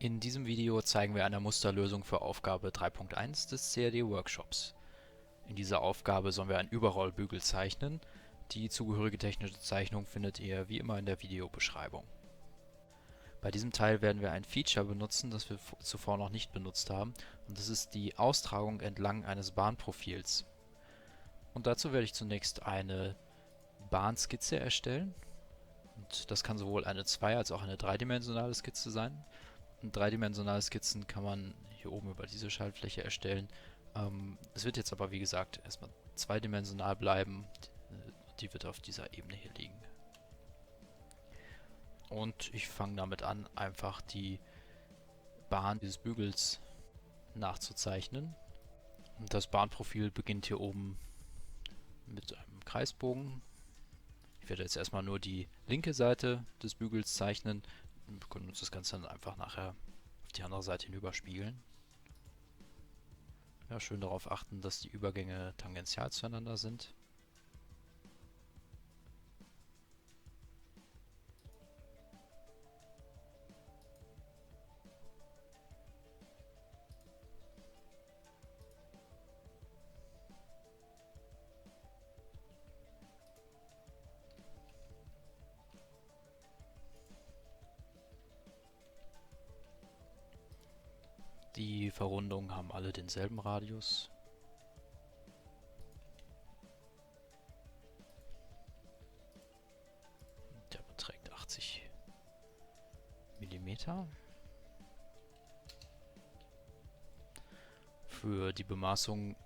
In diesem Video zeigen wir eine Musterlösung für Aufgabe 3.1 des CAD-Workshops. In dieser Aufgabe sollen wir einen Überrollbügel zeichnen. Die zugehörige technische Zeichnung findet ihr wie immer in der Videobeschreibung. Bei diesem Teil werden wir ein Feature benutzen, das wir zuvor noch nicht benutzt haben, und das ist die Austragung entlang eines Bahnprofils. Und dazu werde ich zunächst eine Bahnskizze erstellen. Und das kann sowohl eine zwei- als auch eine dreidimensionale Skizze sein. Dreidimensionale Skizzen kann man hier oben über diese Schaltfläche erstellen. Es wird jetzt aber wie gesagt erstmal zweidimensional bleiben. Die wird auf dieser Ebene hier liegen. Und ich fange damit an, einfach die Bahn dieses Bügels nachzuzeichnen. Und das Bahnprofil beginnt hier oben mit einem Kreisbogen. Ich werde jetzt erstmal nur die linke Seite des Bügels zeichnen. Wir können uns das Ganze dann einfach nachher auf die andere Seite hinüber spiegeln. Ja, schön darauf achten, dass die Übergänge tangential zueinander sind. Die Verrundungen haben alle denselben Radius. Der beträgt 80 mm. Für die Bemaßung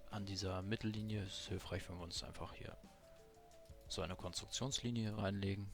an dieser Mittellinie ist es hilfreich, wenn wir uns einfach hier so eine Konstruktionslinie reinlegen.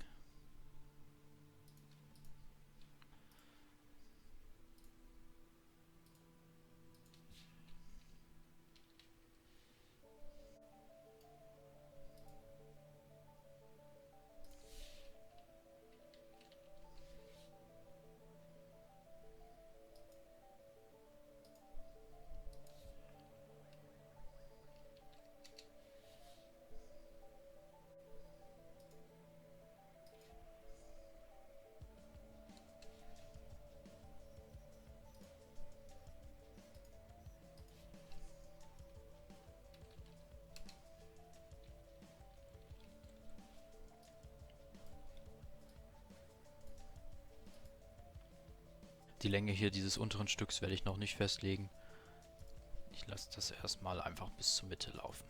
Die Länge hier dieses unteren Stücks werde ich noch nicht festlegen. Ich lasse das erstmal einfach bis zur Mitte laufen.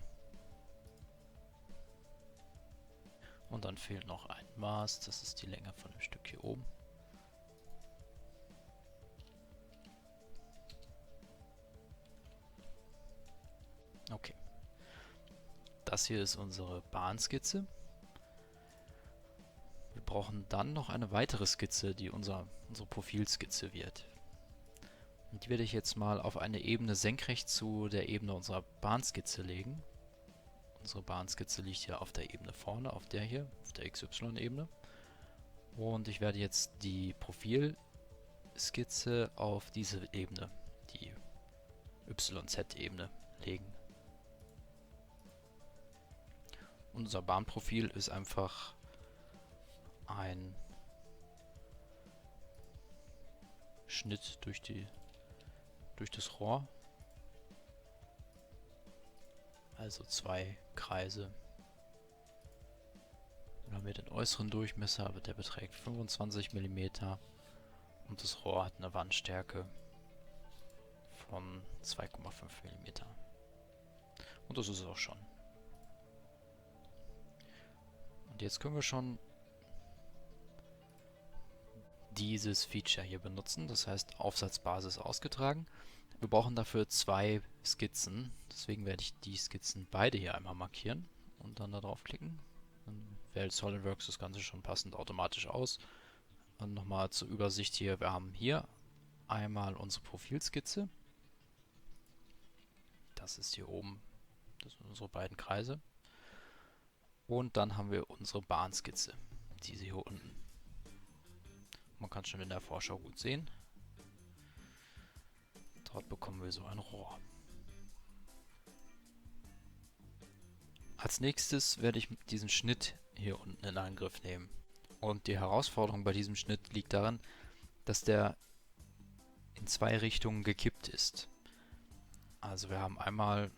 Und dann fehlt noch ein Maß, das ist die Länge von dem Stück hier oben. Okay. Das hier ist unsere Bahnskizze. Wir brauchen dann noch eine weitere Skizze, die unsere Profilskizze wird. Und die werde ich jetzt mal auf eine Ebene senkrecht zu der Ebene unserer Bahnskizze legen. Unsere Bahnskizze liegt hier auf der Ebene vorne, auf der hier, auf der XY-Ebene. Und ich werde jetzt die Profilskizze auf diese Ebene, die YZ-Ebene, legen. Unser Bahnprofil ist einfach ein Schnitt durch das Rohr. Also zwei Kreise. Dann haben wir den äußeren Durchmesser, aber der beträgt 25 mm. Und das Rohr hat eine Wandstärke von 2,5 mm. Und das ist es auch schon. Und jetzt können wir schon dieses Feature hier benutzen, das heißt Aufsatzbasis ausgetragen. Wir brauchen dafür zwei Skizzen, deswegen werde ich die Skizzen beide hier einmal markieren und dann da drauf klicken. Dann wählt SolidWorks das Ganze schon passend automatisch aus. Und nochmal zur Übersicht hier, wir haben hier einmal unsere Profilskizze. Das ist hier oben, das sind unsere beiden Kreise. Und dann haben wir unsere Bahnskizze, diese hier unten. Man kann es schon in der Vorschau gut sehen. Dort bekommen wir so ein Rohr. Als nächstes werde ich diesen Schnitt hier unten in Angriff nehmen. Und die Herausforderung bei diesem Schnitt liegt darin, dass der in zwei Richtungen gekippt ist. Also wir haben einmal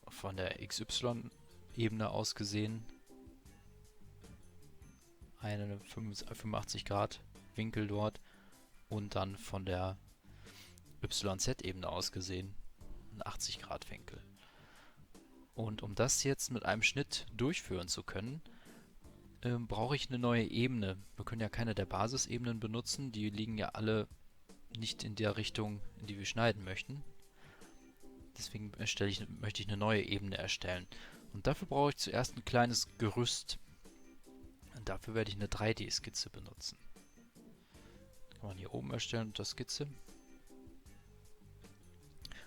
von der XY-Ebene aus gesehen einen 85 Grad Winkel dort und dann von der YZ-Ebene aus gesehen einen 80 Grad Winkel. Und um das jetzt mit einem Schnitt durchführen zu können, brauche ich eine neue Ebene. Wir können ja keine der Basisebenen benutzen, die liegen ja alle nicht in der Richtung, in die wir schneiden möchten. Deswegen möchte ich eine neue Ebene erstellen. Und dafür brauche ich zuerst ein kleines Gerüst. Und dafür werde ich eine 3D-Skizze benutzen. Kann man hier oben erstellen unter Skizze.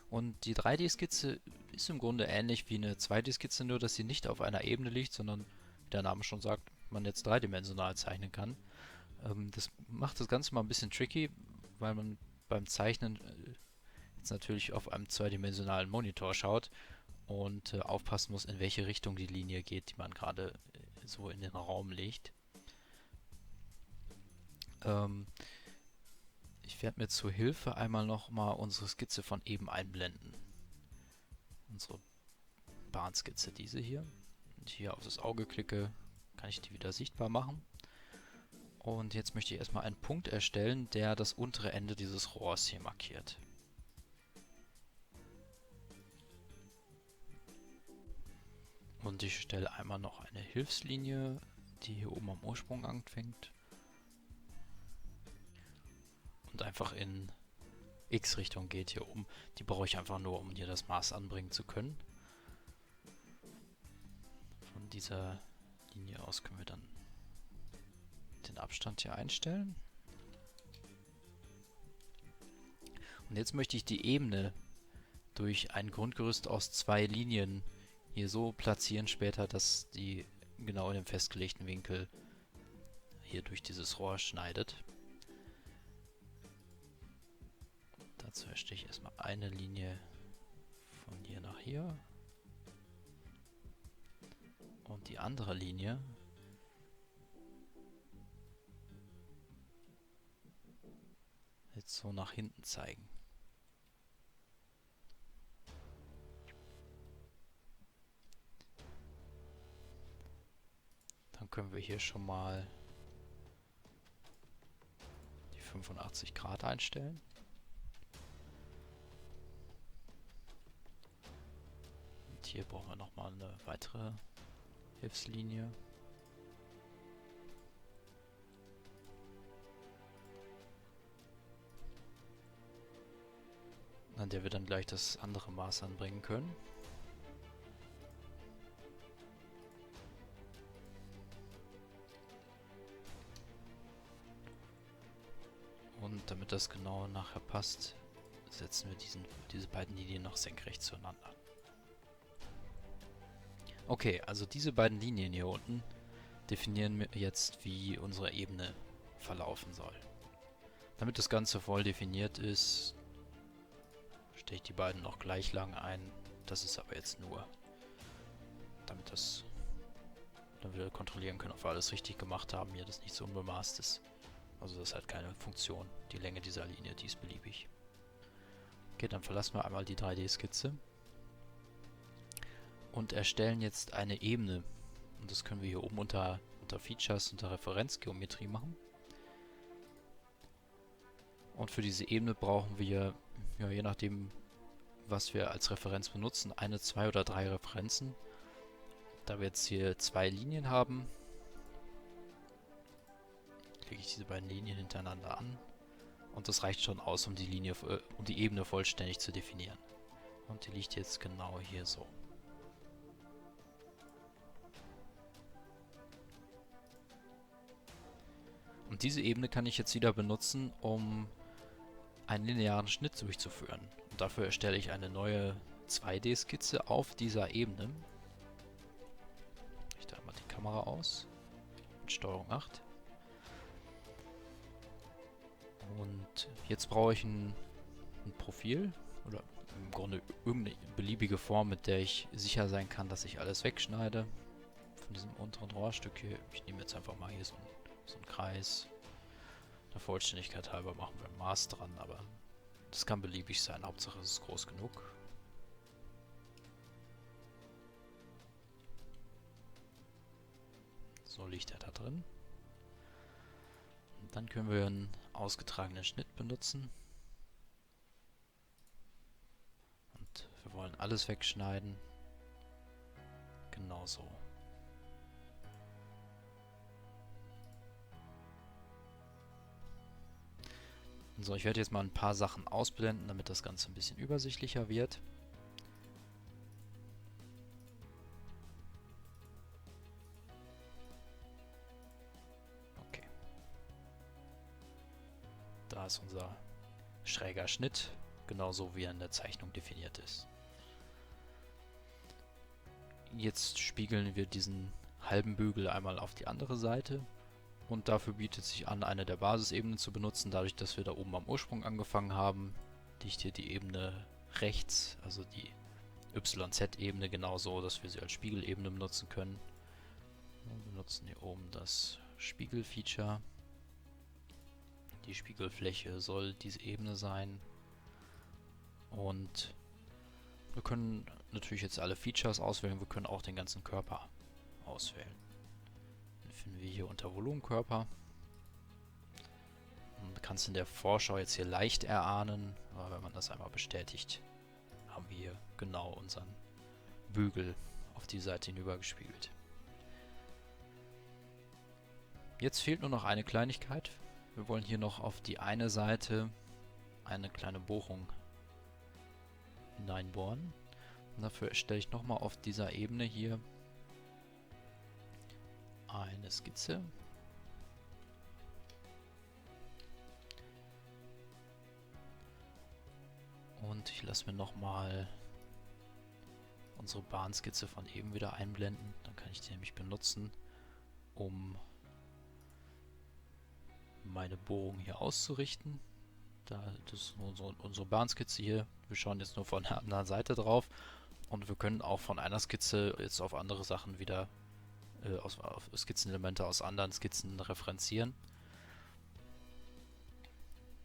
Und die 3D-Skizze ist im Grunde ähnlich wie eine 2D-Skizze, nur dass sie nicht auf einer Ebene liegt, sondern, wie der Name schon sagt, man jetzt dreidimensional zeichnen kann. Das macht das Ganze mal ein bisschen tricky, weil man beim Zeichnen jetzt natürlich auf einem zweidimensionalen Monitor schaut und aufpassen muss, in welche Richtung die Linie geht, die man gerade so in den Raum legt. Ich werde mir zur Hilfe einmal nochmal unsere Skizze von eben einblenden. Unsere Bahnskizze, diese hier. Und hier auf das Auge klicke, kann ich die wieder sichtbar machen. Und jetzt möchte ich erstmal einen Punkt erstellen, der das untere Ende dieses Rohrs hier markiert. Und ich stelle einmal noch eine Hilfslinie, die hier oben am Ursprung anfängt. Und einfach in X-Richtung geht hier oben. Die brauche ich einfach nur, um hier das Maß anbringen zu können. Von dieser Linie aus können wir dann den Abstand hier einstellen. Und jetzt möchte ich die Ebene durch ein Grundgerüst aus zwei Linien hier so platzieren später, dass die genau in dem festgelegten Winkel hier durch dieses Rohr schneidet. Dazu erstelle ich erstmal eine Linie von hier nach hier. Und die andere Linie jetzt so nach hinten zeigen. Dann können wir hier schon mal die 85 Grad einstellen. Und hier brauchen wir nochmal eine weitere Hilfslinie. An der wir dann gleich das andere Maß anbringen können. Und damit das genau nachher passt, setzen wir diese beiden Linien noch senkrecht zueinander. Okay, also diese beiden Linien hier unten definieren wir jetzt, wie unsere Ebene verlaufen soll. Damit das Ganze voll definiert ist, stelle ich die beiden noch gleich lang ein. Das ist aber jetzt nur, damit wir kontrollieren können, ob wir alles richtig gemacht haben, hier das nicht so unbemaßt ist. Also das hat keine Funktion. Die Länge dieser Linie, die ist beliebig. Okay, dann verlassen wir einmal die 3D-Skizze und erstellen jetzt eine Ebene. Und das können wir hier oben unter Features, unter Referenzgeometrie machen. Und für diese Ebene brauchen wir, ja, je nachdem, was wir als Referenz benutzen, eine, zwei oder drei Referenzen. Da wir jetzt hier zwei Linien haben, klicke ich diese beiden Linien hintereinander an. Und das reicht schon aus, um die Ebene vollständig zu definieren. Und die liegt jetzt genau hier so. Und diese Ebene kann ich jetzt wieder benutzen, um einen linearen Schnitt durchzuführen. Und dafür erstelle ich eine neue 2D-Skizze auf dieser Ebene. Ich richte einmal die Kamera aus mit STRG 8. Und jetzt brauche ich ein Profil oder im Grunde irgendeine beliebige Form, mit der ich sicher sein kann, dass ich alles wegschneide von diesem unteren Rohrstück hier. Ich nehme jetzt einfach mal hier so einen Kreis. Der Vollständigkeit halber machen wir ein Maß dran, aber das kann beliebig sein. Hauptsache es ist groß genug. So liegt er da drin. Und dann können wir einen ausgetragenen Schnitt benutzen. Und wir wollen alles wegschneiden. Genauso. So, ich werde jetzt mal ein paar Sachen ausblenden, damit das Ganze ein bisschen übersichtlicher wird. Okay. Da ist unser schräger Schnitt, genauso wie er in der Zeichnung definiert ist. Jetzt spiegeln wir diesen halben Bügel einmal auf die andere Seite. Und dafür bietet sich an, eine der Basisebenen zu benutzen. Dadurch, dass wir da oben am Ursprung angefangen haben, liegt hier die Ebene rechts, also die YZ-Ebene genauso, dass wir sie als Spiegelebene benutzen können. Wir benutzen hier oben das Spiegel-Feature. Die Spiegelfläche soll diese Ebene sein. Und wir können natürlich jetzt alle Features auswählen. Wir können auch den ganzen Körper auswählen. Den finden wir hier unter Volumenkörper. Man kann es in der Vorschau jetzt hier leicht erahnen, aber wenn man das einmal bestätigt, haben wir hier genau unseren Bügel auf die Seite hinüber gespiegelt. Jetzt fehlt nur noch eine Kleinigkeit. Wir wollen hier noch auf die eine Seite eine kleine Bohrung hineinbohren. Und dafür erstelle ich nochmal auf dieser Ebene hier eine Skizze. Und ich lasse mir nochmal unsere Bahnskizze von eben wieder einblenden. Dann kann ich die nämlich benutzen, um meine Bohrung hier auszurichten. Das ist unsere Bahnskizze hier. Wir schauen jetzt nur von der anderen Seite drauf. Und wir können auch von einer Skizze jetzt auf andere Sachen wieder auf Skizzenelemente aus anderen Skizzen referenzieren.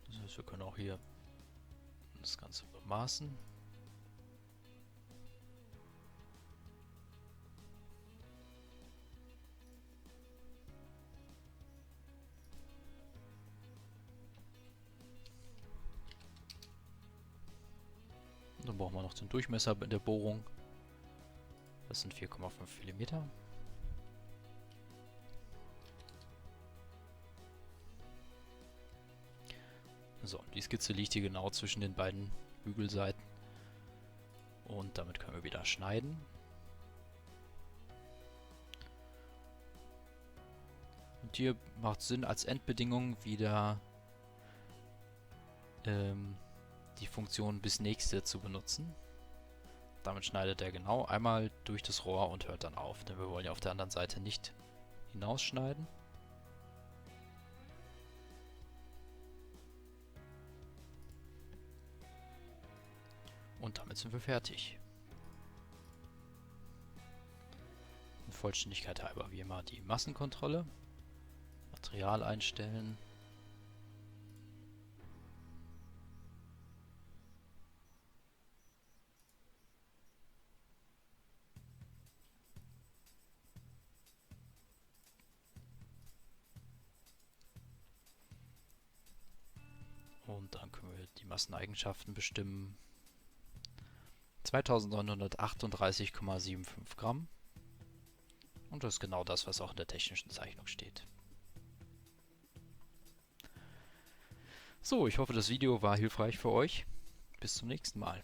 Das heißt, wir können auch hier das Ganze bemaßen. Und dann brauchen wir noch den Durchmesser der Bohrung. Das sind 4,5 mm. So, die Skizze liegt hier genau zwischen den beiden Bügelseiten. Und damit können wir wieder schneiden. Und hier macht es Sinn, als Endbedingung wieder die Funktion bis nächste zu benutzen. Damit schneidet er genau einmal durch das Rohr und hört dann auf, denn wir wollen ja auf der anderen Seite nicht hinausschneiden. Und damit sind wir fertig. In Vollständigkeit halber wie immer die Massenkontrolle. Material einstellen. Und dann können wir die Masseneigenschaften bestimmen. 2938,75 Gramm. Und das ist genau das, was auch in der technischen Zeichnung steht. So, ich hoffe, das Video war hilfreich für euch. Bis zum nächsten Mal.